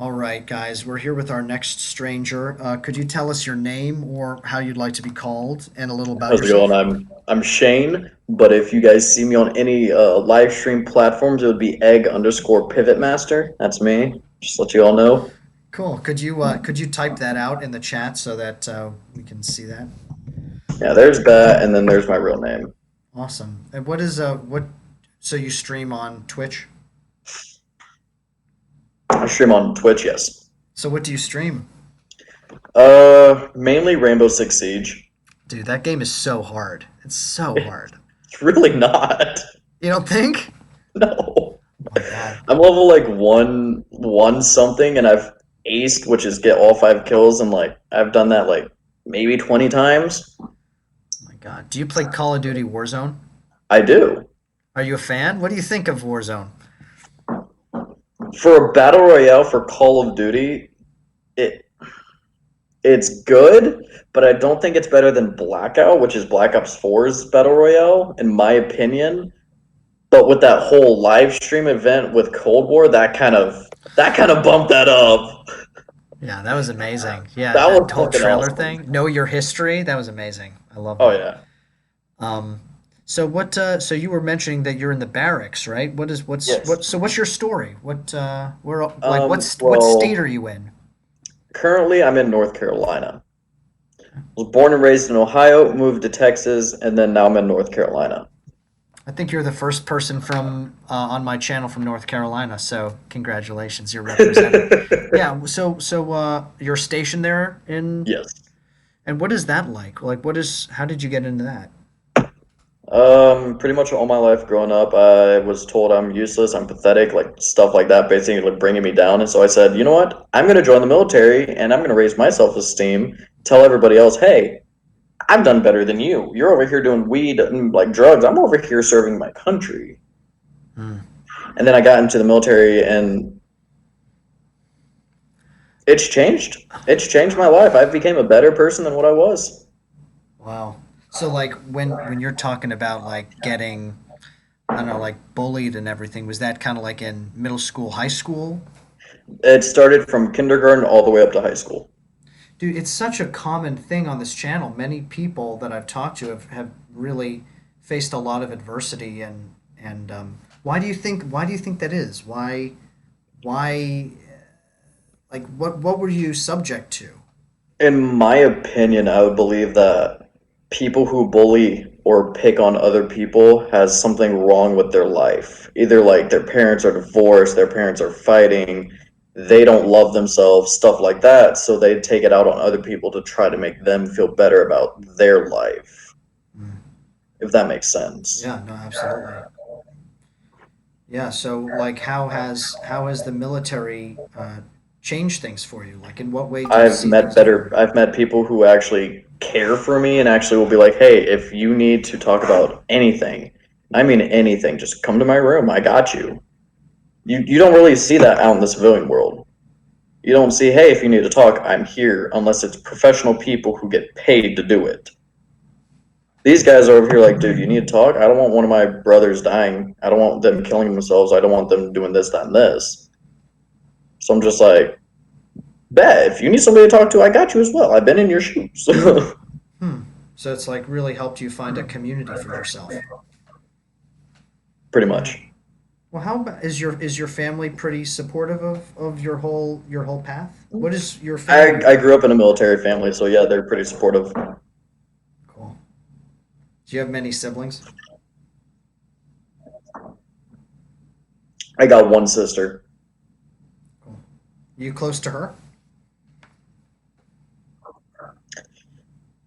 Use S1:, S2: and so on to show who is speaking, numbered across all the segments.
S1: All right, guys, we're here with our next stranger. Could you tell us your name or how you'd like to be called and a little about
S2: How's it going?
S1: yourself?
S2: I'm Shane, but if you guys see me on any live stream platforms, it would be egg underscore pivot master. That's me. Just let you all know.
S1: Cool. Could you type that out in the chat so that we can see that?
S2: Yeah, there's that, and then there's my real name.
S1: Awesome. And what is what? So you stream on Twitch?
S2: I stream on Twitch, yes.
S1: So what do you stream?
S2: Mainly Rainbow Six Siege.
S1: Dude, that game is so hard. It's so hard.
S2: It's really not.
S1: You don't think?
S2: No.
S1: Oh my God.
S2: I'm level like one something, and I've aced, which is get all 5 kills, and like I've done that like maybe 20 times.
S1: Oh my God. Do you play Call of Duty Warzone?
S2: I do.
S1: Are you a fan? What do you think of Warzone?
S2: For a battle royale for Call of Duty, it it's good, but I don't think it's better than Blackout, which is Black Ops 4's battle royale, in my opinion. But with that whole live stream event with Cold War, that kind of bumped that up.
S1: Yeah, that was amazing. Yeah,
S2: That
S1: that
S2: was
S1: whole
S2: fucking
S1: trailer
S2: awesome.
S1: thing. Know your history. That was amazing. I love
S2: Oh
S1: that.
S2: yeah.
S1: Um, so what? So you were mentioning that you're in the barracks, right? What is what?
S2: Yes.
S1: So what's your story? What? Where? Like
S2: Um.
S1: what state
S2: Well,
S1: are you in?
S2: currently I'm in North Carolina. Was born and raised in Ohio, moved to Texas, and then now I'm in North Carolina.
S1: I think you're the first person from on my channel from North Carolina. So congratulations, you're represented. Yeah. So you're stationed there in,
S2: Yes.
S1: and what is that like? Like, what is? How did you get into that?
S2: Pretty much all my life growing up, I was told I'm useless, I'm pathetic, like stuff like that, basically like bringing me down. And so I said, you know what? I'm gonna join the military and I'm gonna raise my self-esteem, tell everybody else, hey, I've done better than you. You're over here doing weed and like drugs. I'm over here serving my country.
S1: Hmm.
S2: And then I got into the military and it's changed. It's changed my life. I became a better person than what I was.
S1: Wow. So like when you're talking about like getting, I don't know, like bullied and everything, was that kind of like in middle school, high school?
S2: It started from kindergarten all the way up to high school.
S1: Dude, it's such a common thing on this channel. Many people that I've talked to have really faced a lot of adversity and why do you think that is? Why like what were you subject to?
S2: In my opinion, I would believe that people who bully or pick on other people has something wrong with their life. Either like their parents are divorced, their parents are fighting, they don't love themselves, stuff like that. So they take it out on other people to try to make them feel better about their life,
S1: Mm.
S2: if that makes sense.
S1: Yeah, no, absolutely. Yeah, so like how has the military changed things for you? Like in what way do you see things different?
S2: I've met people who actually care for me and actually will be like, hey, if you need to talk about anything, I mean anything, just come to my room. I got you. You don't really see that out in the civilian world. You don't see, hey, if you need to talk, I'm here, unless it's professional people who get paid to do it. These guys are over here like, dude, you need to talk. I don't want one of my brothers dying. I don't want them killing themselves. I don't want them doing this, that, and this. So I'm just like, bet if you need somebody to talk to, I got you as well. I've been in your shoes.
S1: Hmm. So it's like really helped you find a community for yourself.
S2: Pretty
S1: Yeah.
S2: much.
S1: Well, how about is your family pretty supportive of your whole path? What is your family
S2: I
S1: like?
S2: grew up in a military family, so yeah, they're pretty supportive.
S1: Cool. Do you have many siblings?
S2: I got one sister.
S1: Cool. You close to her?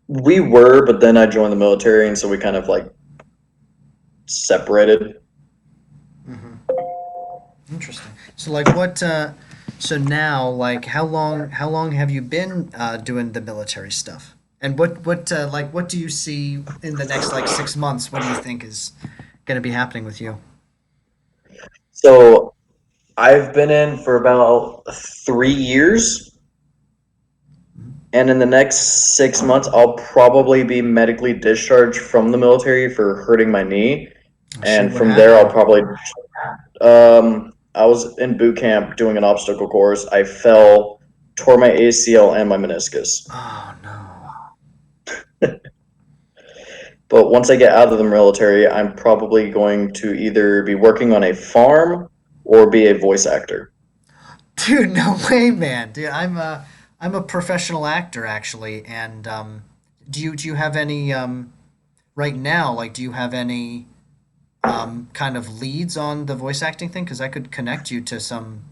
S2: We were, but then I joined the military, and so we kind of like separated.
S1: Mm-hmm. Interesting. So like what? So now, like, how long have you been doing the military stuff? And what do you see in the next like 6 months? What do you think is going to be happening with you?
S2: So I've been in for about 3 years, and in the next 6 months, I'll probably be medically discharged from the military for hurting my knee,
S1: Oh, shoot,
S2: and
S1: what
S2: from there, I'll
S1: happened?
S2: probably I was in boot camp doing an obstacle course. I fell, tore my ACL and my meniscus.
S1: Oh no.
S2: But once I get out of the military, I'm probably going to either be working on a farm or be a voice actor.
S1: Dude, no way, man. Dude, I'm a professional actor actually, and do you have any right now? Like, do you have any kind of leads on the voice acting thing? Because I could connect you to some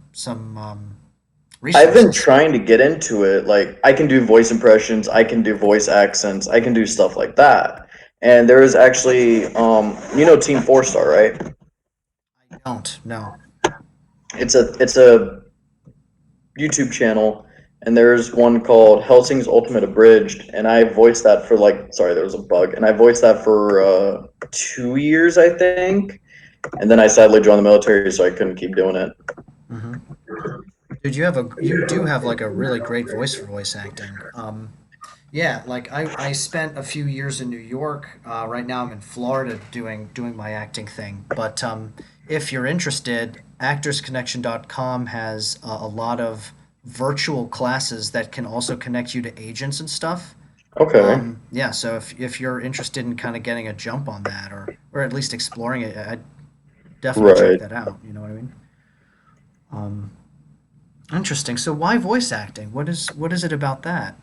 S2: I've been
S1: resources.
S2: trying to get into it. Like, I can do voice impressions, I can do voice accents, I can do stuff like that. And there is actually, Team Four Star, right?
S1: I don't know.
S2: It's a YouTube channel, and there's one called Helsing's Ultimate Abridged, and I voiced that for like, sorry, there was a bug, and I voiced that for 2 years, I think, and then I sadly joined the military, so I couldn't keep doing it.
S1: Hmm. Dude, you do have like a really great voice for voice acting. Yeah, like I spent a few years in New York. Right now I'm in Florida doing my acting thing. But if you're interested, actorsconnection.com has a lot of virtual classes that can also connect you to agents and stuff.
S2: Okay,
S1: Yeah, so if you're interested in kind of getting a jump on that or at least exploring it, I'd definitely check
S2: right.
S1: that out. You know what I mean? Um, Interesting. So why voice acting? What is it about that?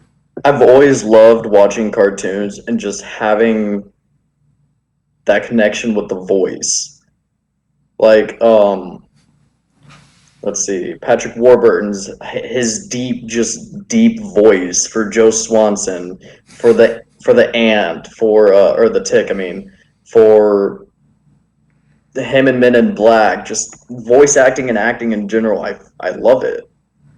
S2: I've always loved watching cartoons and just having that connection with the voice. Like, let's see, Patrick Warburton's his deep, just deep voice for Joe Swanson, for the ant, or the tick. I mean, for him and Men in Black, just voice acting and acting in general. I love it,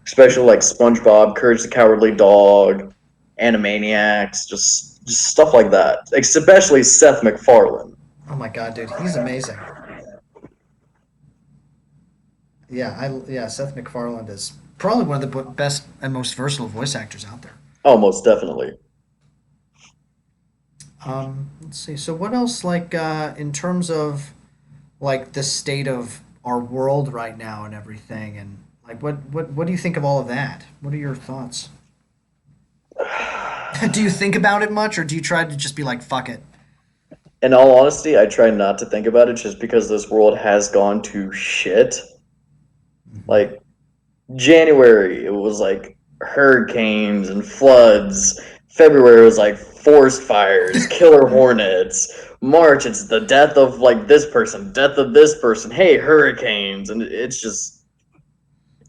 S2: especially like SpongeBob, Courage the Cowardly Dog, Animaniacs, just stuff like that. Especially Seth MacFarlane.
S1: Oh my God, dude, he's amazing. Yeah, Seth MacFarlane is probably one of the best and most versatile voice actors out there.
S2: Oh, most definitely.
S1: Let's see. So what else, like, in terms of like the state of our world right now and everything, and like, what do you think of all of that? What are your thoughts? Do you think about it much, or do you try to just be like, fuck it?
S2: In all honesty, I try not to think about it just because this world has gone to shit.
S1: Hmm.
S2: Like January, it was like hurricanes and floods. February was like forest fires, killer hornets. March, it's the death of like this person, death of this person. Hey, hurricanes, and it's just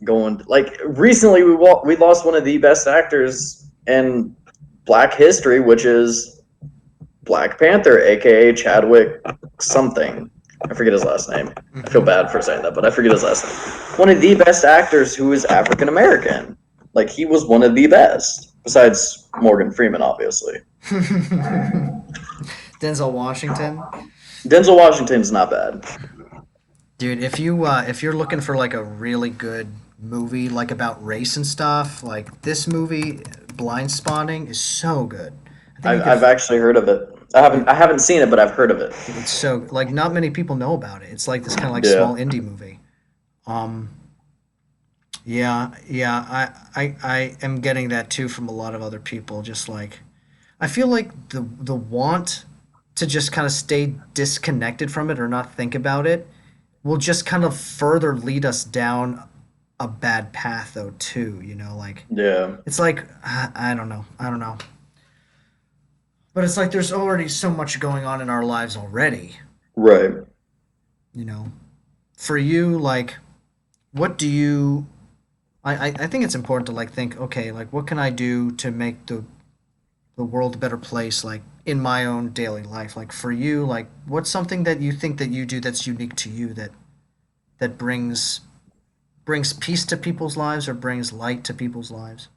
S2: going like recently we lost one of the best actors in Black history, which is Black Panther, aka Chadwick something. I forget his last name. I feel
S1: Hmm.
S2: bad for saying that, but I forget his last name. One of the best actors who is African American. Like he was one of the best, besides Morgan Freeman, obviously.
S1: Denzel Washington.
S2: Denzel Washington's not bad.
S1: Dude, if you're looking for like a really good movie like about race and stuff, like this movie, Blind Spotting, is so good. I think you
S2: I've
S1: could,
S2: I've actually heard of it. I
S1: dude,
S2: haven't I haven't seen it, but I've heard of it.
S1: it's so like not many people know about it. It's like this kind of like
S2: Yeah.
S1: small indie movie. Um, yeah, I am getting that too from a lot of other people. Just like I feel like the want to just kind of stay disconnected from it or not think about it will just kind of further lead us down a bad path though too, you know, like
S2: Yeah.
S1: it's like I don't know, but it's like there's already so much going on in our lives already,
S2: Right.
S1: you know. For you, like, what do you I think it's important to like think, okay, like what can I do to make the world a better place, like in my own daily life? Like for you, like what's something that you think that you do that's unique to you that brings peace to people's lives or brings light to people's lives?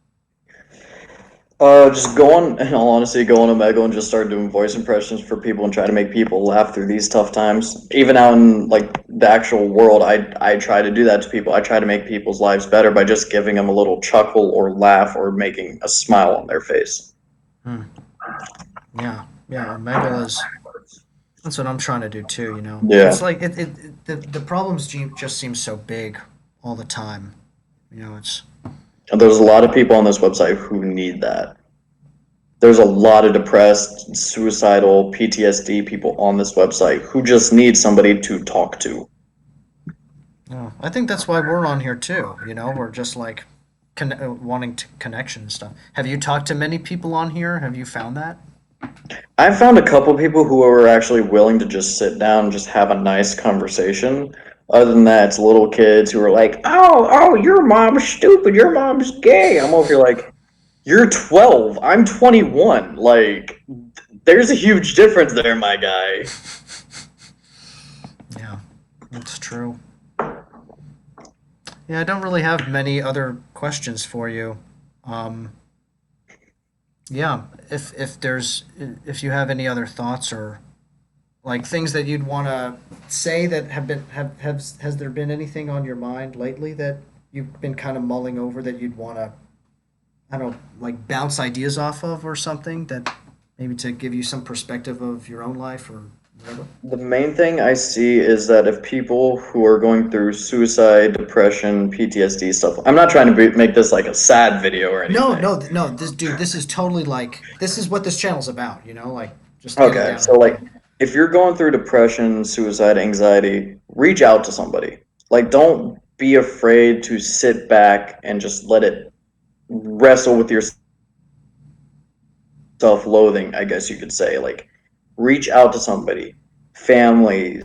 S2: Just going, in all honesty, go on Omegle and just start doing voice impressions for people and try to make people laugh through these tough times. Even out in like the actual world, I try to do that to people. I try to make people's lives better by just giving them a little chuckle or laugh or making a smile on their face.
S1: Hmm. Yeah, yeah. Omegle is That's what I'm trying to do too. It's
S2: Yeah.
S1: like the problems just seem so big all the time. It's
S2: And there's a lot of people on this website who need that. There's a lot of depressed, suicidal, PTSD people on this website who just need somebody to talk to.
S1: yeah. I think that's why we're on here too. We're just like wanting to connection and stuff. Have you talked to many people on here? Have you found that?
S2: I found a couple people who are actually willing to just sit down and just have a nice conversation. Other than that, it's little kids who are like, "Oh, your mom's stupid. Your mom's gay." I'm over here like, "You're 12. I'm 21. Like, there's a huge difference there, my guy."
S1: Yeah, that's true. Yeah, I don't really have many other questions for you. Um, yeah, if you have any other thoughts or like things that you'd want to say that has there been anything on your mind lately that you've been kind of mulling over that you'd want to I don't know, like bounce ideas off of or something that maybe to give you some perspective of your own life or whatever?
S2: The main thing I see is that if people who are going through suicide, depression, PTSD stuff, I'm not trying to make this like a sad video or
S1: No,
S2: anything.
S1: no, no. This is totally like this is what this channel's about. Like just getting
S2: Okay,
S1: down
S2: so
S1: to yeah.
S2: like if you're going through depression, suicide, anxiety, reach out to somebody. Like don't be afraid to sit back and just let it wrestle with your self-loathing, I guess you could say. Like reach out to somebody, family,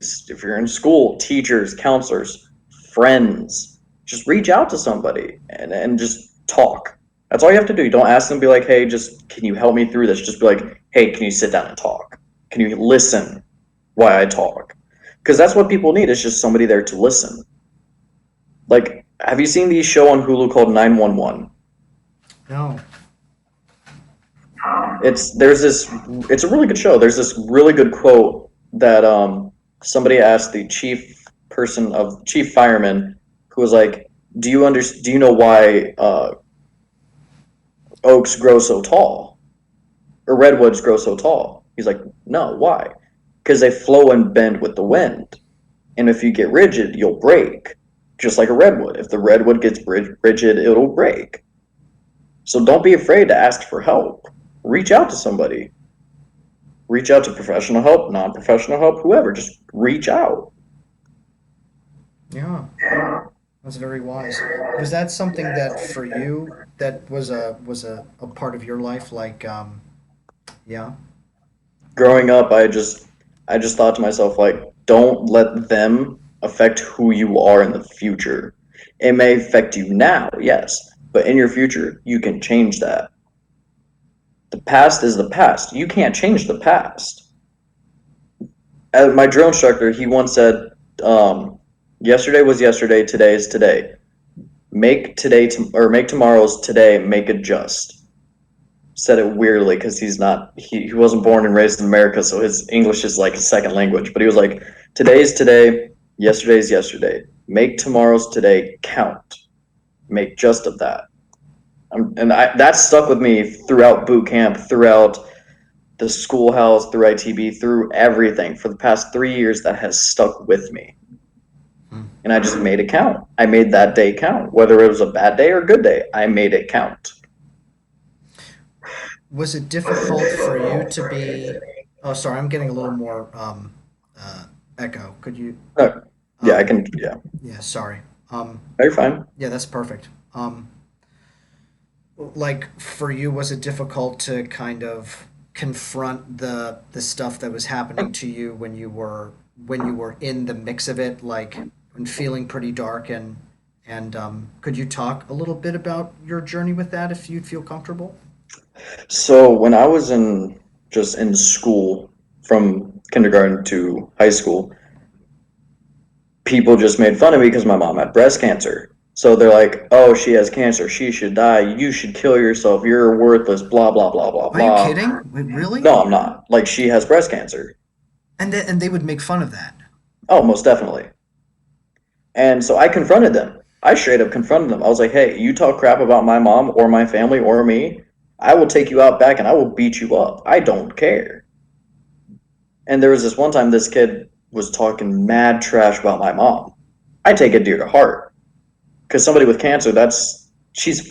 S2: if you're in school, teachers, counselors, friends. Just reach out to somebody and just talk. That's all you have to do. You don't ask them, be like, hey, just can you help me through this? Just be like, hey, can you sit down and talk? Can you listen why I talk? Because that's what people need. Is just somebody there to listen. Like, have you seen the show on Hulu called 911?
S1: No.
S2: It's a really good show. There's this really good quote that somebody asked the chief fireman who was like, do you know why oaks grow so tall or redwoods grow so tall?" He's like, "No, why?" "Because they flow and bend with the wind. And if you get rigid, you'll break. Just like a redwood. If the redwood gets rigid, it'll break. So don't be afraid to ask for help. Reach out to somebody. Reach out to professional help, non-professional help, whoever. Just reach out."
S1: Yeah. That's very wise. Was that something that for you that was a part of your life like yeah.
S2: Growing up, I just thought to myself like, don't let them affect who you are in the future. It may affect you now, yes, but in your future, you can change that. The past is the past. You can't change the past. My drill instructor, he once said, "Yesterday was yesterday. Today is today. Make tomorrow's today. Make it just." Said it weirdly because he wasn't born and raised in America, so his English is like a second language. But he was like, "Today's today. Yesterday's yesterday. Make tomorrow's today count. Make just of that." That stuck with me throughout boot camp, throughout the schoolhouse, through ITB, through everything for the past 3 years. That has stuck with me,
S1: Hmm.
S2: and I just made it count. I made that day count, whether it was a bad day or a good day. I made it count.
S1: Was it difficult for you to be Oh, sorry, I'm getting a little more uh echo. Could you
S2: Uh, yeah, I
S1: um
S2: can. Yeah,
S1: yeah, sorry. Um
S2: are you fine?
S1: yeah, that's perfect. Like for you was it difficult to kind of confront the stuff that was happening to you when you were in the mix of it like and feeling pretty dark and could you talk a little bit about your journey with that if you'd feel comfortable?
S2: So when I was in school from kindergarten to high school, people just made fun of me because my mom had breast cancer. So they're like, "Oh, she has cancer. She should die. You should kill yourself. You're worthless." Blah blah blah blah
S1: Are you
S2: blah.
S1: kidding? Wait, really?
S2: No, I'm not. Like she has breast cancer.
S1: And they would make fun of that.
S2: Oh, most definitely. And so I confronted them. I straight up confronted them. I was like, "Hey, you talk crap about my mom or my family or me, I will take you out back and I will beat you up. I don't care." And there was this one time this kid was talking mad trash about my mom. I take it dear to heart because somebody with cancer, that's she's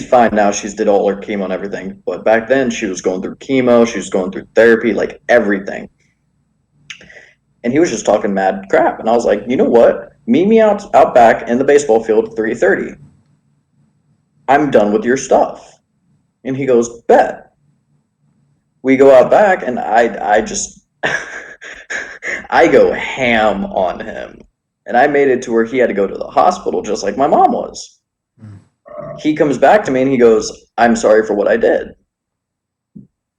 S2: fine now. She's did all her chemo and everything, but back then she was going through chemo, she was going through therapy, like everything. And he was just talking mad crap, and I was like, you know what? Meet me out back in the baseball field at 3:30. I'm done with your stuff. And he goes, bet. We go out back, and I just I go ham on him, and I made it to where he had to go to the hospital just like my mom was.
S1: Mm.
S2: He comes back to me and he goes, I'm sorry for what I did.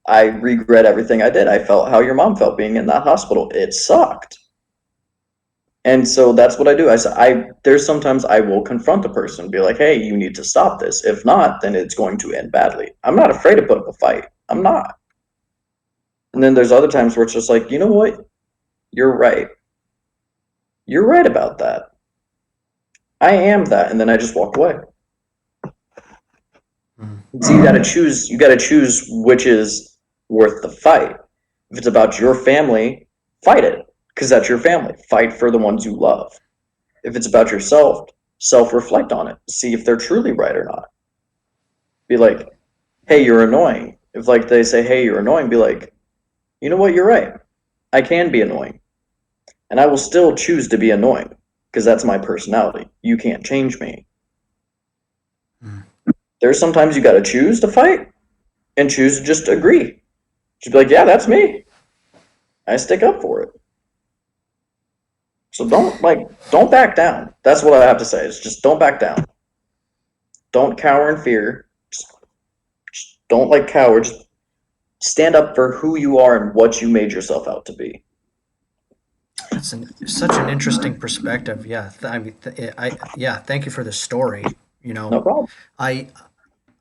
S2: I regret everything I did. I felt how your mom felt being in that hospital. It sucked. And so that's what I do. I there's sometimes I will confront the person, be like, "Hey, you need to stop this. If not, then it's going to end badly." I'm not afraid to put up a fight. I'm not. And then there's other times where it's just like, you know what? You're right. You're right about that. I am that, and then I just walk away.
S1: Mm.
S2: So you got to choose. You got to choose which is worth the fight. If it's about your family, fight it because that's your family. Fight for the ones you love. If it's about yourself, self-reflect on it. See if they're truly right or not. Be like, "Hey, you're annoying." If like they say, "Hey, you're annoying," be like, "You know what? You're right. I can be annoying, and I will still choose to be annoying because that's my personality. You can't change me."
S1: Mm.
S2: There's sometimes you got to choose to fight and choose to just agree. Just be like, "Yeah, that's me. I stick up for it." So don't back down. That's what I have to say. Is just don't back down. Don't cower in fear. Just don't like cowards. Stand up for who you are and what you made yourself out to be.
S1: That's such an interesting perspective. Yeah, I mean, yeah. Thank you for the story. You know,
S2: No problem.
S1: I,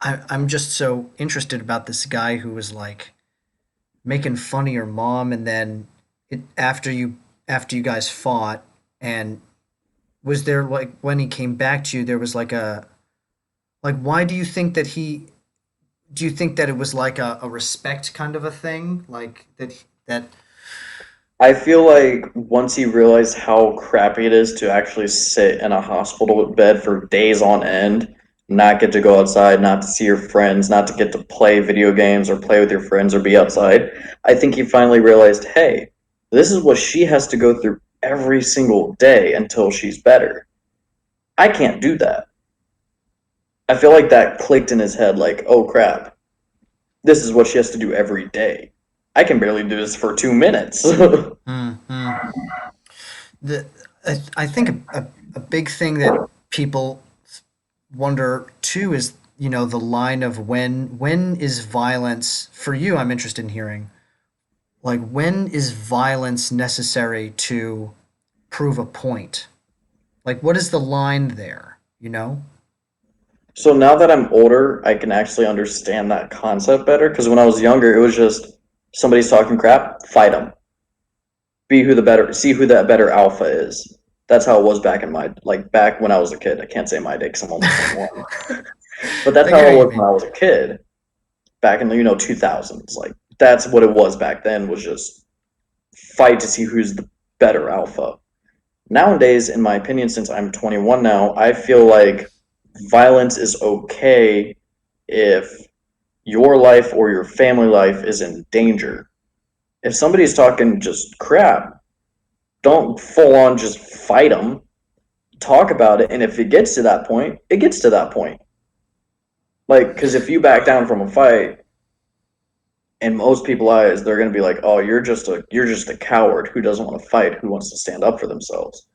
S1: I'm just so interested about this guy who was like making fun of your mom, and then after you guys fought, and was there like when he came back to you, there was like why do you think that he do you think that it was like a respect kind of a thing like that
S2: I feel like once he realized how crappy it is to actually sit in a hospital bed for days on end, not get to go outside, not to see your friends, not to get to play video games or play with your friends or be outside, I think he finally realized, hey, this is what she has to go through every single day until she's better. I can't do that. I feel like that clicked in his head like, oh crap, this is what she has to do every day. I can barely do this for 2 minutes.
S1: mm-hmm. the I think a big thing that people wonder too is the line of when is violence for you. I'm interested in hearing like when is violence necessary to prove a point, like what is the line there,
S2: So now that I'm older, I can actually understand that concept better. Because when I was younger, it was just somebody's talking crap, fight them. Be who the better, see who that better alpha is. That's how it was back in my back when I was a kid. I can't say my day because I'm only 21, but that's
S1: I
S2: how
S1: hear
S2: it
S1: you,
S2: was when
S1: man.
S2: I was a kid back in the 2000s. Like that's what it was back then. Was just fight to see who's the better alpha. Nowadays, in my opinion, since I'm 21 now, I feel like violence is okay if your life or your family life is in danger. If somebody's talking just crap, don't full on just fight them. Talk about it, and if it gets to that point, it gets to that point. Like, because if you back down from a fight, in most people's eyes, they're gonna be like, "Oh, you're just a coward who doesn't want to fight, who wants to stand up for themselves."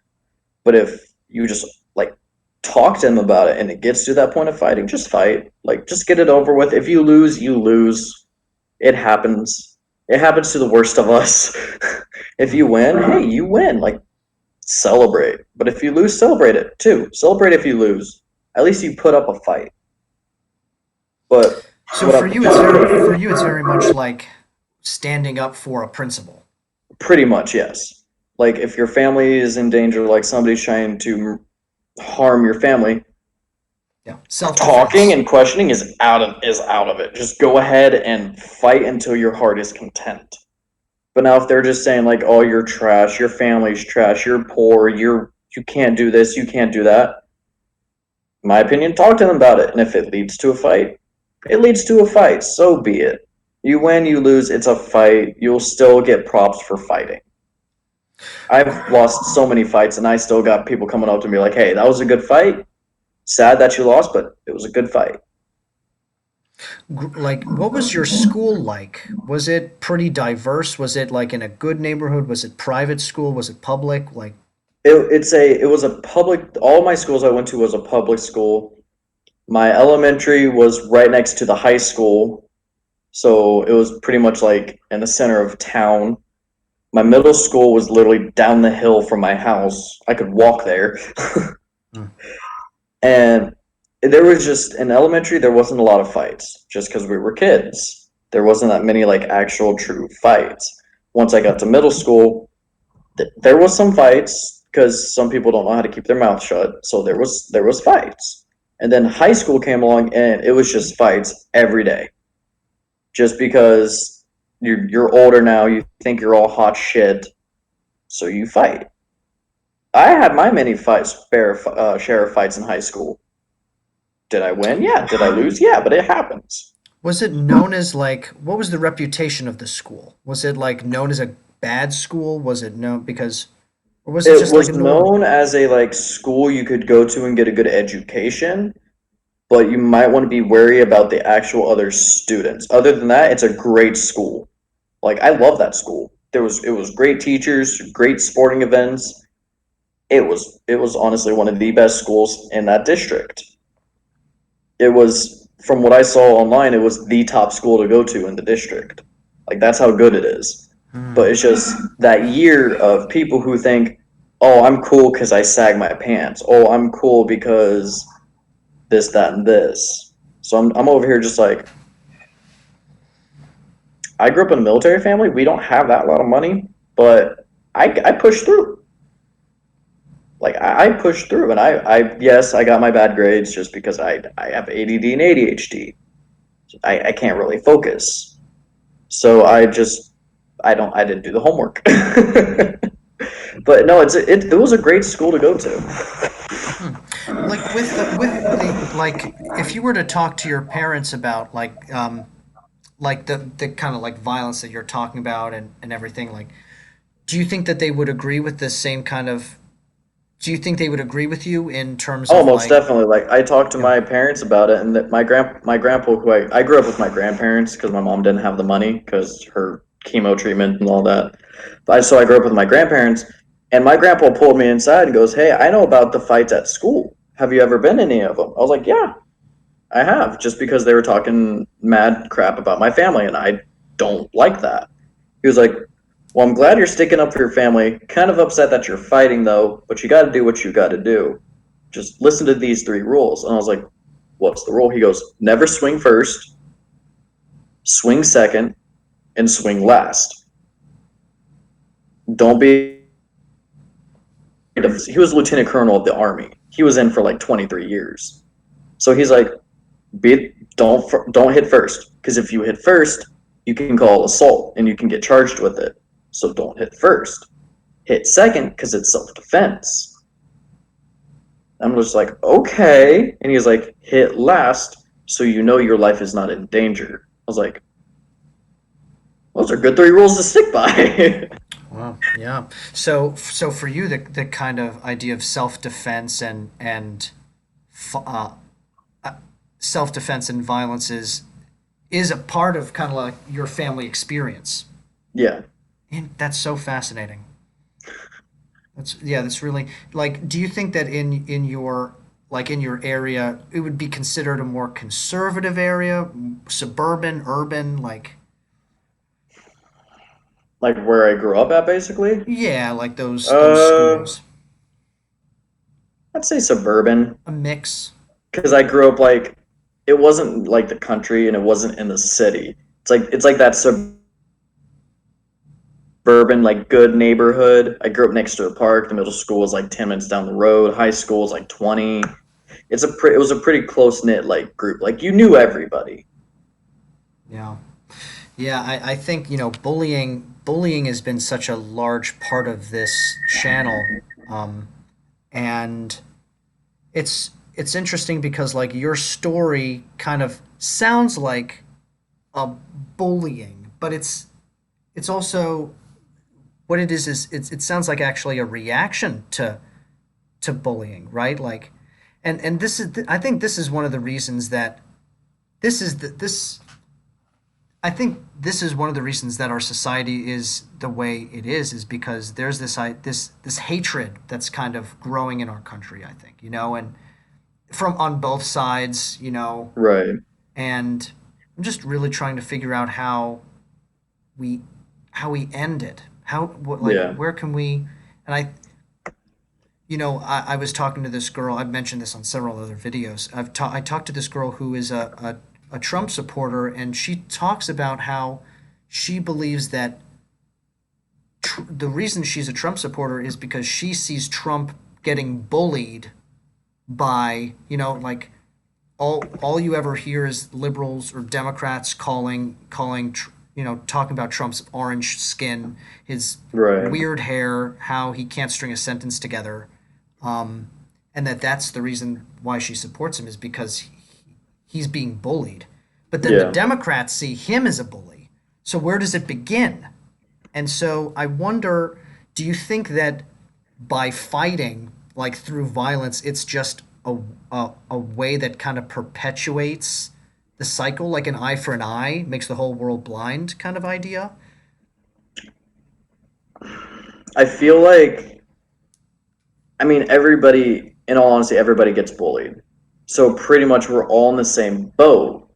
S2: But if you just like talk to them about it, and it gets to that point of fighting, just fight. Like, just get it over with. If you lose, you lose. It happens. It happens to the worst of us. If you win, hey, you win. Like celebrate. But if you lose, celebrate it too. Celebrate if you lose. At least you put up a fight. But
S1: So
S2: what
S1: for
S2: I'm
S1: you, it's very much like standing up for a principle.
S2: pretty much yes. Like if your family is in danger, like somebody's trying to harm your family,
S1: Yeah,
S2: talking
S1: self-defense.
S2: and questioning is out of it. Just go ahead and fight until your heart is content. But now if they're just saying like, "Oh, you're trash, your family's trash, you're poor, you can't do this, you can't do that," in my opinion, talk to them about it. And if it leads to a fight, it leads to a fight. So be it. You win, you lose. It's a fight. You'll still get props for fighting. I've lost so many fights, and I still got people coming up to me like, "Hey, that was a good fight. Sad that you lost, but it was a good fight."
S1: Like, what was your school like? Was it pretty diverse? Was it like in a good neighborhood? Was it private school? Was it public? Like,
S2: It was a public. All my schools I went to was a public school. My elementary was right next to the high school, so it was pretty much like in the center of town. My middle school was literally down the hill from my house. I could walk there.
S1: hmm,
S2: And there was just in elementary there wasn't a lot of fights just because we were kids. There wasn't that many like actual true fights. Once I got to middle school, there was some fights because some people don't know how to keep their mouth shut. So there was fights. And then high school came along and it was just fights every day. Just because you're older now, you think you're all hot shit, so you fight. I had my many fights, share of fights in high school. Did I win? Yeah. Did I lose? Yeah, but it happens.
S1: was it known as like, what was the reputation of the school? Was it like known as a bad school? Was it known because, or was it
S2: It
S1: just like a
S2: was
S1: normal?
S2: known as a like school you could go to and get a good education, but you might want to be wary about the actual other students. Other than that, it's a great school. Like I love that school. It was great teachers, great sporting events. It was honestly one of the best schools in that district. It was from what I saw online, it was the top school to go to in the district. Like that's how good it is.
S1: Hmm.
S2: But it's just that year of people who think, "Oh, I'm cool because I sag my pants. Oh, I'm cool because this, that, and this." So I'm over here just like I grew up in a military family. We don't have that lot of money, but I pushed through. Like I pushed through, and I yes, I got my bad grades just because I have ADD and ADHD. I can't really focus. So I didn't do the homework. But no, it was a great school to go to.
S1: Hmm. Like with the like, if you were to talk to your parents about like the kind of like violence that you're talking about and everything, like, do you think that they would agree with the same kind of? Do you think they would agree with you in terms
S2: Oh,
S1: of
S2: most
S1: like,
S2: definitely. Like I talked to
S1: you know,
S2: my parents about it, and that my grandpa who I grew up with my grandparents because my mom didn't have the money because her chemo treatment and all that. So I grew up with my grandparents, and my grandpa pulled me inside and goes, "Hey, I know about the fights at school. Have you ever been in any of them?" I was like, "Yeah, I have," just because they were talking mad crap about my family, and I don't like that. He was like, "Well, I'm glad you're sticking up for your family. Kind of upset that you're fighting though, but you got to do what you got to do. Just listen to these three rules." And I was like, "What's the rule?" He goes, "Never swing first, swing second, and swing last. Don't be." He was lieutenant colonel of the army. He was in for like 23 years. So he's like, don't hit first, because if you hit first, you can call assault and you can get charged with it. So don't hit first. Hit second because it's self defense. I'm just like, okay. And he's like, hit last so you know your life is not in danger. I was like, those are good three rules to stick by.
S1: well, yeah. So for you, the kind of idea of self defense and f- uh, self defense and violence is a part of kind of like your family experience,
S2: Yeah.
S1: and that's so fascinating. That's yeah, that's really like. Do you think that in your like in your area, it would be considered a more conservative area, suburban, urban, like
S2: Like where I grew up at, basically.
S1: yeah, like those
S2: Uh,
S1: schools,
S2: I'd say suburban.
S1: a mix.
S2: Because I grew up like, it wasn't like the country and it wasn't in the city. It's like that suburban, like good neighborhood. I grew up next to a park. The middle school was like 10 minutes down the road. High school was like 20. It was a pretty close knit like group. Like you knew everybody.
S1: Yeah. Yeah, I think, bullying has been such a large part of this channel. And it's interesting because like your story kind of sounds like a bullying, but it's also what it is it sounds like actually a reaction to bullying, right? Like and this is I think this is one of the reasons that this is the, this I think this is one of the reasons that our society is the way it is because there's this hatred that's kind of growing in our country, I think, and from on both sides,
S2: Right.
S1: and I'm just really trying to figure out we how we end it. How what like
S2: Yeah.
S1: where can we and I was talking to this girl. I've mentioned this on several other videos. I talked to this girl who is a Trump supporter, and she talks about how she believes that the reason she's a Trump supporter is because she sees Trump getting bullied by, like all you ever hear is liberals or Democrats talking about Trump's orange skin, his
S2: Right.
S1: weird hair, how he can't string a sentence together, um, and that's the reason why she supports him is because he's being bullied. But then the
S2: Yeah.
S1: Democrats see him as a bully. So where does it begin? And so I wonder, do you think that by fighting, like through violence, it's just a way that kind of perpetuates the cycle, like an eye for an eye makes the whole world blind kind of idea?
S2: I feel like, I mean, everybody, in all honesty, everybody gets bullied. So pretty much we're all in the same boat.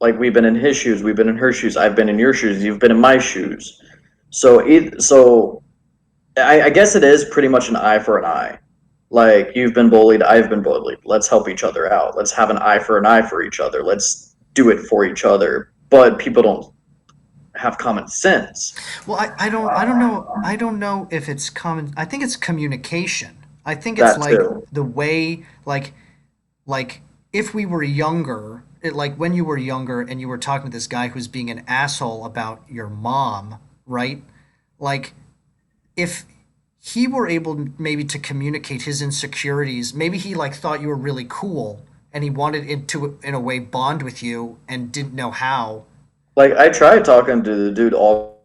S2: Like we've been in his shoes, we've been in her shoes, I've been in your shoes, you've been in my shoes. So I guess it is pretty much an eye for an eye. Like you've been bullied, I've been bullied. Let's help each other out. Let's have an eye for each other. Let's do it for each other. But people don't have common sense.
S1: Well, I don't know if it's common. I think it's communication. I think it's
S2: That
S1: like
S2: too.
S1: the way like if we were younger, like when you were younger and you were talking to this guy who's being an asshole about your mom, right? Like if he were able maybe to communicate his insecurities, maybe he like thought you were really cool and he wanted it to in a way bond with you and didn't know how.
S2: Like I tried talking to the dude all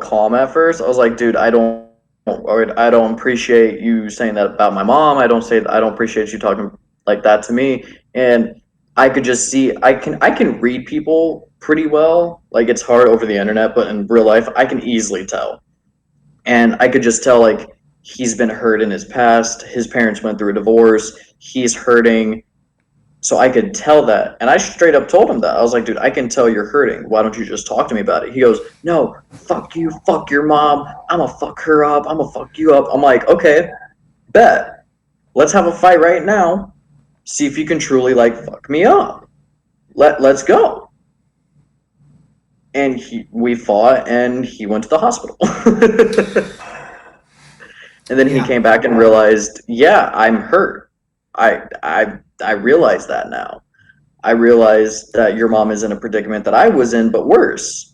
S2: calm at first. I was like, dude, I don't appreciate you saying that about my mom. I don't appreciate you talking like that to me. And I could just see I can read people pretty well. Like it's hard over the internet, but in real life I can easily tell. And I could just tell like he's been hurt in his past. His parents went through a divorce. He's hurting. So I could tell that. And I straight up told him that. I was like, dude, I can tell you're hurting. Why don't you just talk to me about it? He goes, no, fuck you, fuck your mom. I'm gonna fuck her up. I'm gonna fuck you up. I'm like, okay, bet. Let's have a fight right now. See if you can truly like fuck me up. Let's go. And we fought and he went to the hospital. And then he
S1: Yeah.
S2: came back and realized, yeah, I'm hurt. I realize that now. I realized that your mom is in a predicament that I was in, but worse.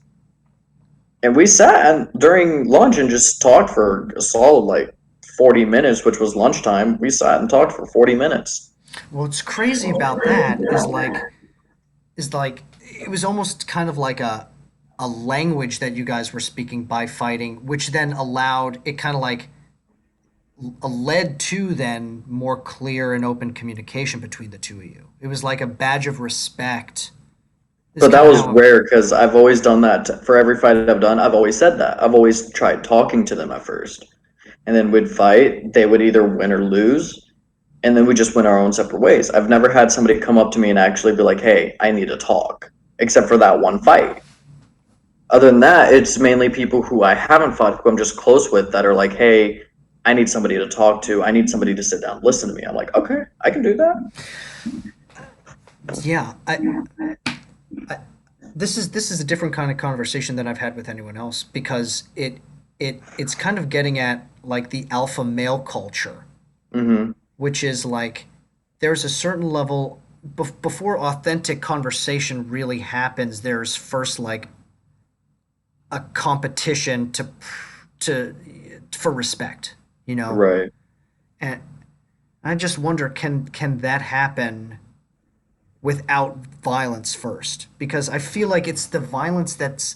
S2: And we sat during lunch and just talked for a solid like 40 minutes, which was lunchtime. We sat and talked for 40 minutes.
S1: What's crazy about that is like it was almost kind of like a language that you guys were speaking by fighting, which then allowed it kind of like led to then more clear and open communication between the two of you. It was like a badge of respect. Is
S2: But that
S1: kind of
S2: was
S1: how.
S2: rare because I've always done that for every fight I've done. I've always said that. I've always tried talking to them at first. And then we'd fight. They would either win or lose. And then we just went our own separate ways. I've never had somebody come up to me and actually be like, hey, I need to talk, except for that one fight. Other than that, it's mainly people who I haven't fought, who I'm just close with, that are like, hey, I need somebody to talk to. I need somebody to sit down and listen to me. I'm like, okay, I can do that.
S1: Yeah, I this is a different kind of conversation than I've had with anyone else because it's kind of getting at like the alpha male culture,
S2: Hmm.
S1: which is like there's a certain level. before authentic conversation really happens, there's first like a competition to for respect, you know.
S2: Right.
S1: And I just wonder, can that happen without violence first? Because I feel like it's the violence that's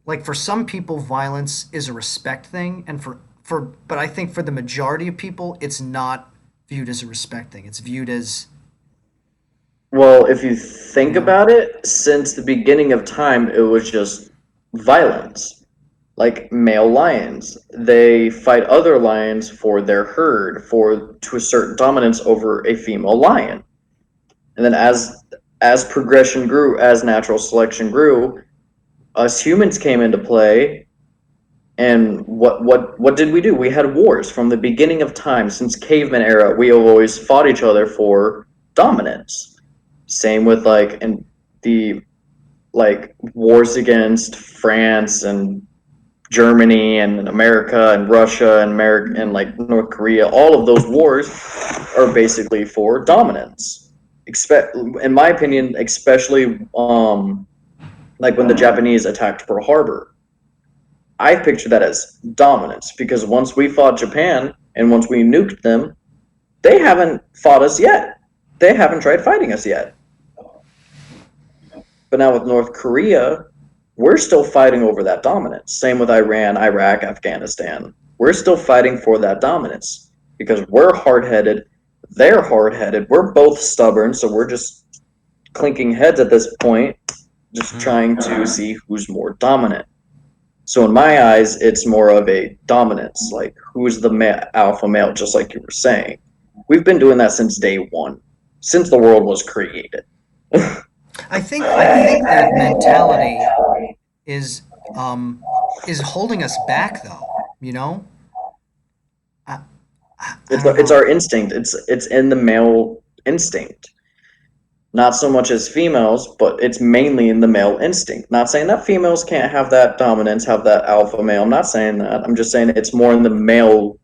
S1: like, for some people violence is a respect thing, and for but I think for the majority of people it's not viewed as a respect thing. It's viewed as,
S2: Well, if you
S1: you
S2: think
S1: know.
S2: about it, since the beginning of time, it was just violence. Like male lions, they fight other lions for their herd, for to assert dominance over a female lion. And then as progression grew, as natural selection grew, us humans came into play. And what did we do? We had wars from the beginning of time. Since caveman era, we have always fought each other for dominance. Same with like and the like wars against France and Germany and America and Russia and America and like North Korea. All of those wars are basically for dominance. Expect, in my opinion, especially like when the Japanese attacked Pearl Harbor, I picture that as dominance because once we fought Japan and once we nuked them, they haven't fought us yet. They haven't tried fighting us yet. But now with North Korea, we're still fighting over that dominance. Same with Iran, Iraq, Afghanistan. We're still fighting for that dominance because we're hard headed, they're hard headed, we're both stubborn, so we're just clinking heads at this point, just trying to see who's more dominant. So in my eyes, it's more of a dominance, like who's the alpha male, just like you were saying. We've been doing that since day one, since the world was created.
S1: I think that mentality is um is holding us back though, you know. I I don't
S2: It's
S1: know.
S2: our instinct. It's in the male instinct. Not so much as females, but it's mainly in the male instinct. Not saying that females can't have that dominance, have that alpha male. I'm not saying that. I'm just saying it's more in the male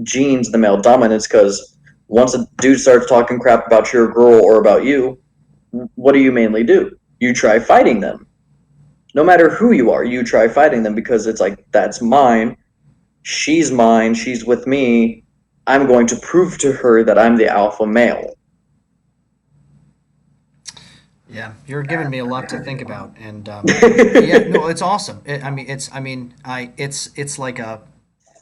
S2: genes, the male dominance. Because once a dude starts talking crap about your girl or about you, what do you mainly do? You try fighting them. No matter who you are, you try fighting them because it's like that's mine. She's mine. She's with me. I'm going to prove to her that I'm the alpha male.
S1: Yeah, you're giving me a lot to think about, and yeah, no, it's awesome. I mean, it's like a.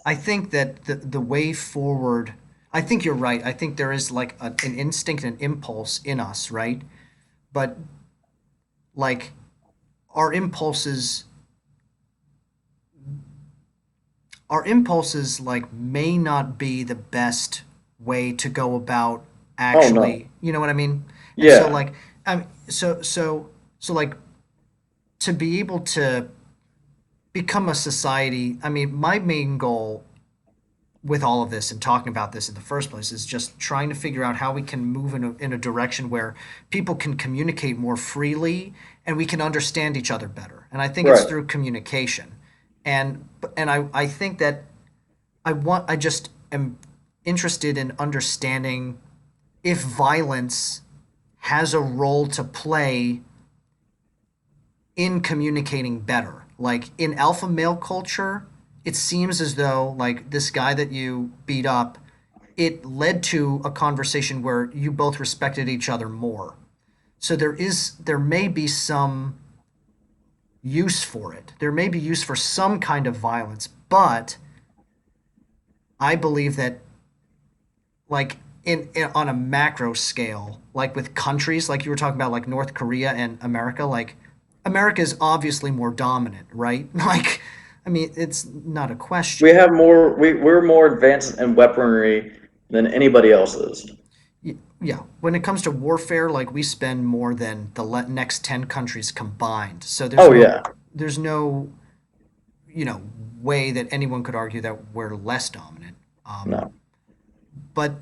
S1: I think that the way forward. I think you're right. I think there is like an instinct, an impulse in us, right? But like our impulses, our impulses like may not be the best way to go about
S2: Oh no.
S1: actually. You know what I mean? And so
S2: Yeah.
S1: like, so like to be able to become a society. I mean, my main goal with all of this and talking about this in the first place is just trying to figure out how we can move in a direction where people can communicate more freely and we can understand each other better. And I think it's
S2: Right.
S1: through communication. And I think that I just am interested in understanding if violence has a role to play in communicating better. Like in alpha male culture, it seems as though like this guy that you beat up, it led to a conversation where you both respected each other more. So there may be some use for it. There may be use for some kind of violence, but I believe that like in on a macro scale, like with countries like you were talking about like North Korea and America, like America is obviously more dominant, right? Like I mean, it's not a
S2: We
S1: question.
S2: have more. We're more advanced in weaponry than anybody else is.
S1: Yeah, when it comes to warfare, like we spend more than the next 10 countries combined. So
S2: Oh yeah.
S1: there's no, you know, way that anyone could argue that we're less dominant. Um,
S2: No.
S1: but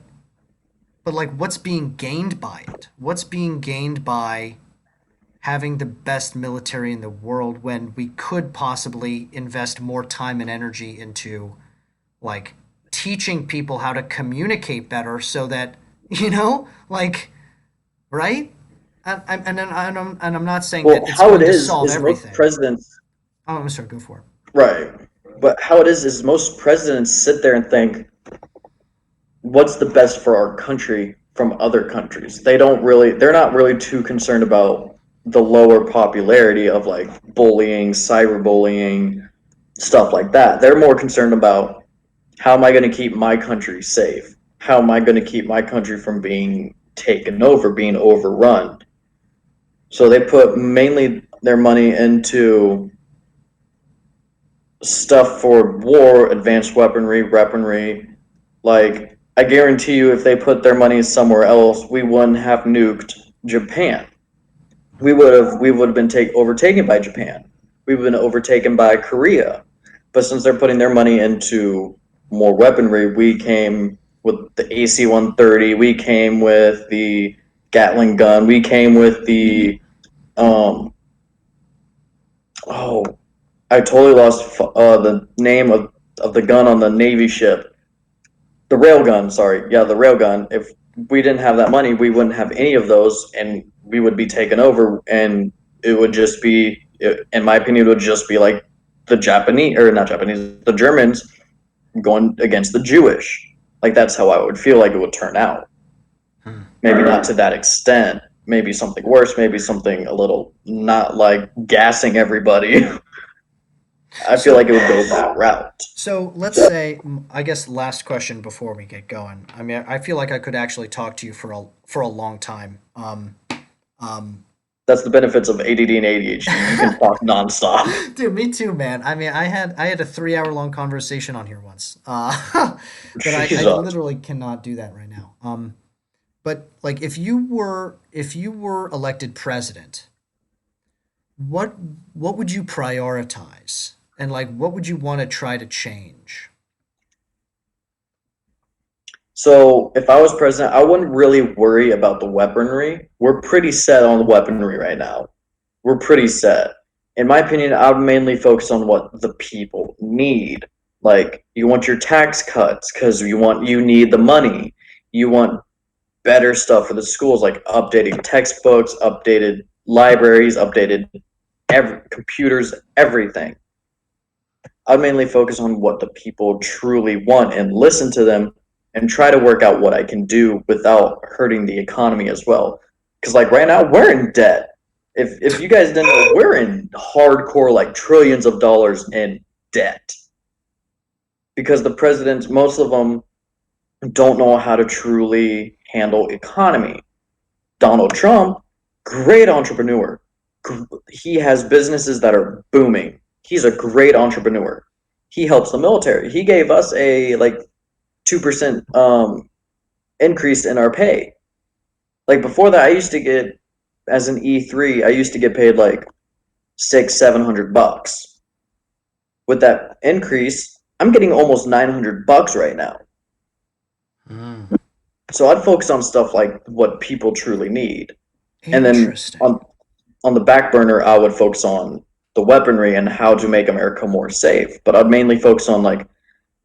S1: but like what's being gained by it? What's being gained by having the best military in the world when we could possibly invest more time and energy into like teaching people how to communicate better so that, like, right? And I'm not saying
S2: Well,
S1: that it's
S2: how it
S1: going to solve
S2: is most
S1: everything.
S2: presidents,
S1: Oh, I'm sorry, go for it.
S2: right? But how it is most presidents sit there and think, what's the best for our country from other countries? They're not really too concerned about the lower popularity of like bullying, cyberbullying, stuff like that. They're more concerned about, how am I going to keep my country safe? How am I going to keep my country from being taken over, being overrun? So they put mainly their money into stuff for war, advanced weaponry. Like, I guarantee you, if they put their money somewhere else, we wouldn't have nuked Japan. We would have been overtaken by Japan. We would have been overtaken by Korea. But since they're putting their money into more weaponry, we came with the AC-130. We came with the Gatling gun. We came with the oh, I totally lost the name of the gun on the Navy ship. The railgun, sorry. Yeah, the railgun. If we didn't have that money, we wouldn't have any of those, and we would be taken over, and it would just be, in my opinion, it would just be like the Japanese, or not Japanese, the Germans going against the Jewish. Like, that's how I would feel like it would turn out.
S1: Hmm.
S2: Maybe not to that extent. Maybe something worse. Maybe something a little not like gassing everybody. I feel like
S1: So
S2: it would go that route.
S1: So let's say, I guess, last question before we get going. I mean, I feel like I could actually talk to you for a long time. Um,
S2: That's the benefits of ADD and ADHD. You can talk nonstop.
S1: dude, me too, man. I mean, I had a 3 hour long conversation on here once, but I
S2: Jesus.
S1: literally cannot do that right now. But like, if you were elected president, what what would you prioritize, and like, what would you want to try to change?
S2: So if I was president, I wouldn't really worry about the weaponry. We're pretty set on the weaponry right now. We're pretty set. In my opinion, I would mainly focus on what the people need. Like, you want your tax cuts because you need the money. You want better stuff for the schools, like updating textbooks, updated libraries, updated computers, everything. I mainly focus on what the people truly want and listen to them and try to work out what I can do without hurting the economy as well. Because like right now we're in debt. If you guys didn't know, we're in hardcore like trillions of dollars in debt because the presidents, most of them, don't know how to truly handle economy. Donald Trump, great entrepreneur. He has businesses that are booming. He's a great entrepreneur. He helps the military. He gave us a like 2% increase in our pay. Like before that, I used to get, as an E3, I used to get paid like 700 bucks. With that increase, I'm getting almost 900 bucks right now.
S1: Hmm.
S2: So I'd focus on stuff like what people truly need, and then
S1: Interesting.
S2: on the back burner, I would focus on the weaponry and how to make America more safe. But I'd mainly focus on like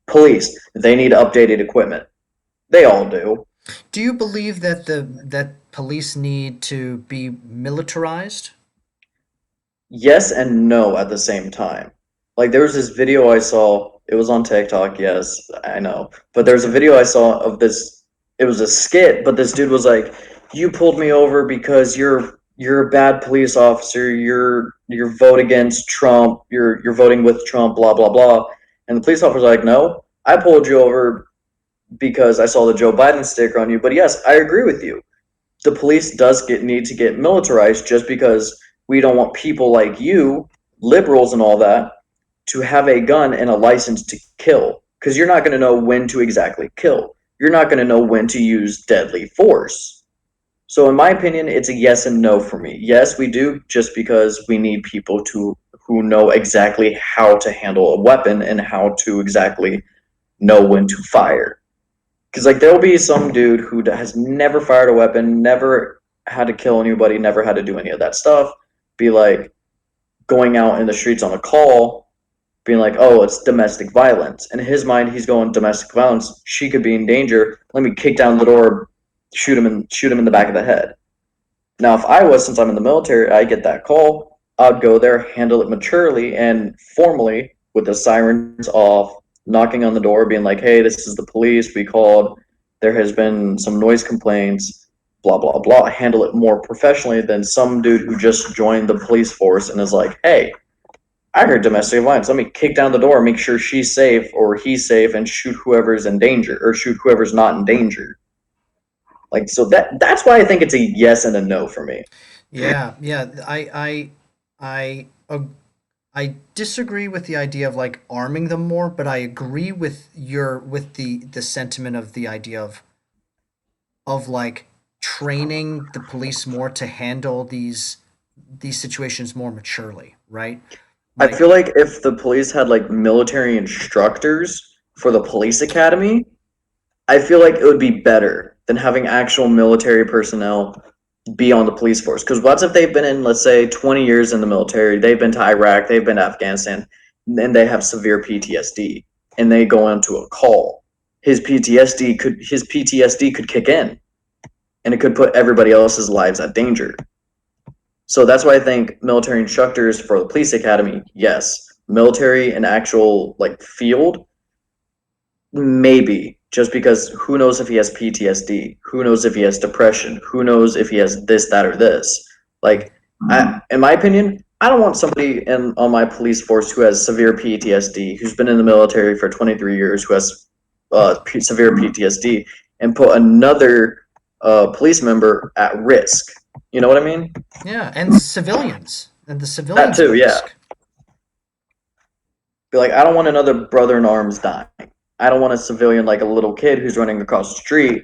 S2: police. They need updated equipment. They all do.
S1: Do you believe that police need to be militarized?
S2: Yes and no at the same time. Like there was this video I saw. It was on TikTok. Yes, I know. But
S1: It's
S2: there's a
S1: okay.
S2: video I saw of this. It was a skit, but this dude was like, "You pulled me over because you're a bad police officer. You're vote against Trump. You're voting with Trump. Blah blah blah." And the police officer's like, "No, I pulled you over because I saw the Joe Biden sticker on you. But yes, I agree with you. The police does need to get militarized just because we don't want people like you, liberals and all that, to have a gun and a license to kill. Because you're not going to know when to exactly kill. You're not going to know when to use deadly force. So in my opinion, it's a yes and no for me. Yes, we do, just because we need people to who know exactly how to handle a weapon and how to exactly know when to fire. Because like there'll be some dude who has never fired a weapon, never had to kill anybody, never had to do any of that stuff, be like going out in the streets on a call, being like, "Oh, it's domestic violence." In his mind, he's going, domestic violence. She could be in danger. Let me kick down the door, shoot him in the back of the head. Now, if I was, since I'm in the military, I get that call, I'd go there, handle it maturely and formally with the sirens off, knocking on the door, being like, hey, this is the police. We called. There has been some noise complaints, blah, blah, blah. Handle it more professionally than some dude who just joined the police force and is like, hey, I heard domestic violence. Let me kick down the door, make sure she's safe or he's safe, and shoot whoever's in danger or shoot whoever's not in danger. Like, so that's why I think it's a yes and a no for me.
S1: Yeah, yeah. I disagree with the idea of like arming them more, but I agree with the sentiment of the idea of like training the police more to handle these situations more maturely, right?
S2: I
S1: Like,
S2: feel like if the police had like military instructors for the police academy, I feel like it would be better than having actual military personnel be on the police force. Because what if they've been in, let's say, 20 years in the military, they've been to Iraq, they've been to Afghanistan, and they have severe PTSD, and they go into a call. His PTSD could kick in, and it could put everybody else's lives at danger. So that's why I think military instructors for the police academy, yes. Military and actual like field, maybe. Just because who knows if he has PTSD? Who knows if he has depression? Who knows if he has this, that, or this? Like, in my opinion, I don't want somebody on my police force who has severe PTSD, who's been in the military for 23 years, who has severe PTSD, and put another police member at risk. You know what I mean?
S1: yeah, and the
S2: That
S1: civilians at
S2: too, yeah.
S1: risk.
S2: Be like, I don't want another brother in arms dying. I don't want a civilian like a little kid who's running across the street.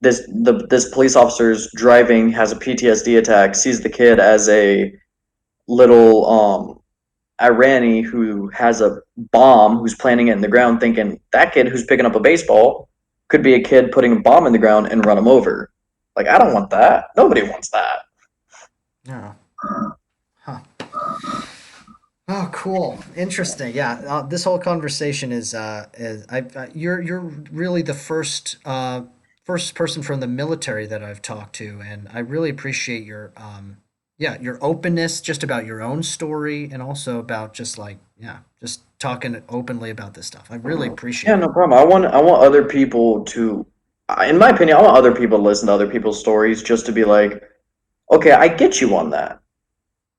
S2: This police officer's driving, has a PTSD attack, sees the kid as a little Irani who has a bomb, who's planting it in the ground, thinking that kid who's picking up a baseball could be a kid putting a bomb in the ground and run him over. Like, I don't want that. Nobody wants that.
S1: Yeah. Huh. Oh, cool. Interesting. Yeah. This whole conversation is you're really the first person from the military that I've talked to, and I really appreciate your yeah, your openness just about your own story and also about just like, yeah, just talking openly about this stuff. I really
S2: Yeah,
S1: appreciate it.
S2: no problem. I want other people to, in my opinion, I want other people to listen to other people's stories just to be like, okay, I get you on that.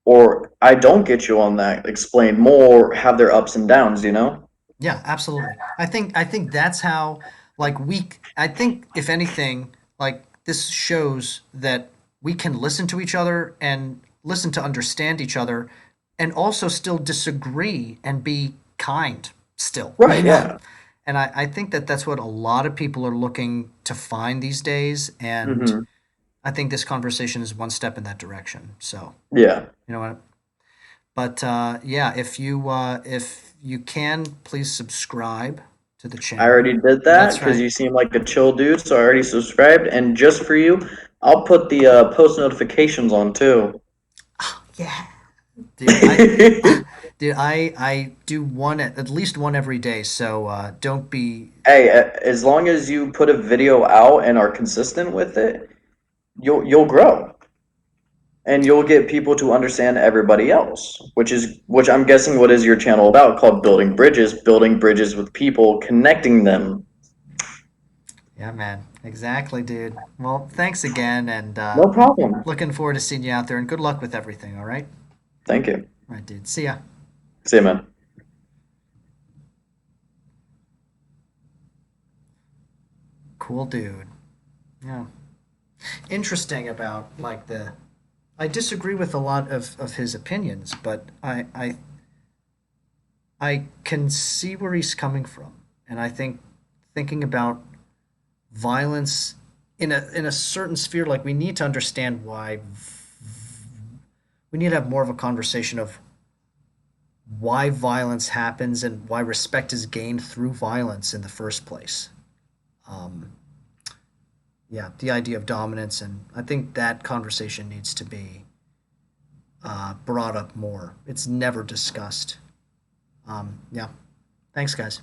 S2: Or I don't get you on that. Explain more, have their ups and downs, you know?
S1: Yeah, absolutely. I think that's how like I think if anything, like this shows that we can listen to each other and listen to understand each other and also still disagree and be kind still, you
S2: Right,
S1: know?
S2: yeah.
S1: And I think that that's what a lot of people are looking to find these days, and
S2: Hmm.
S1: I think this conversation is one step in that direction. So,
S2: Yeah.
S1: you know what? But yeah, if you can, please subscribe to the
S2: I
S1: channel.
S2: already did that
S1: That's
S2: because
S1: right.
S2: you seem like a chill dude, so I already subscribed. And just for you, I'll put the post notifications on too.
S1: Yeah, dude. Dude, I do one at least one every day. So don't be.
S2: Hey, as long as you put a video out and are consistent with it, you'll grow. And you'll get people to understand everybody else, which I'm guessing what is your channel about, called building bridges with people, connecting them.
S1: Yeah, man. Exactly, dude. Well, thanks again, and
S2: No problem.
S1: looking forward to seeing you out there. And good luck with everything. All right.
S2: Thank you.
S1: All right, dude. See ya.
S2: See you, man.
S1: Cool, dude. Yeah. Interesting about like the. I disagree with a lot of his opinions, but I can see where he's coming from, and I think thinking about violence in a certain sphere, like we need to understand why we need to have more of a conversation of why violence happens and why respect is gained through violence in the first place. Um, yeah, the idea of dominance, and I think that conversation needs to be brought up more. It's never discussed. Yeah, thanks, guys.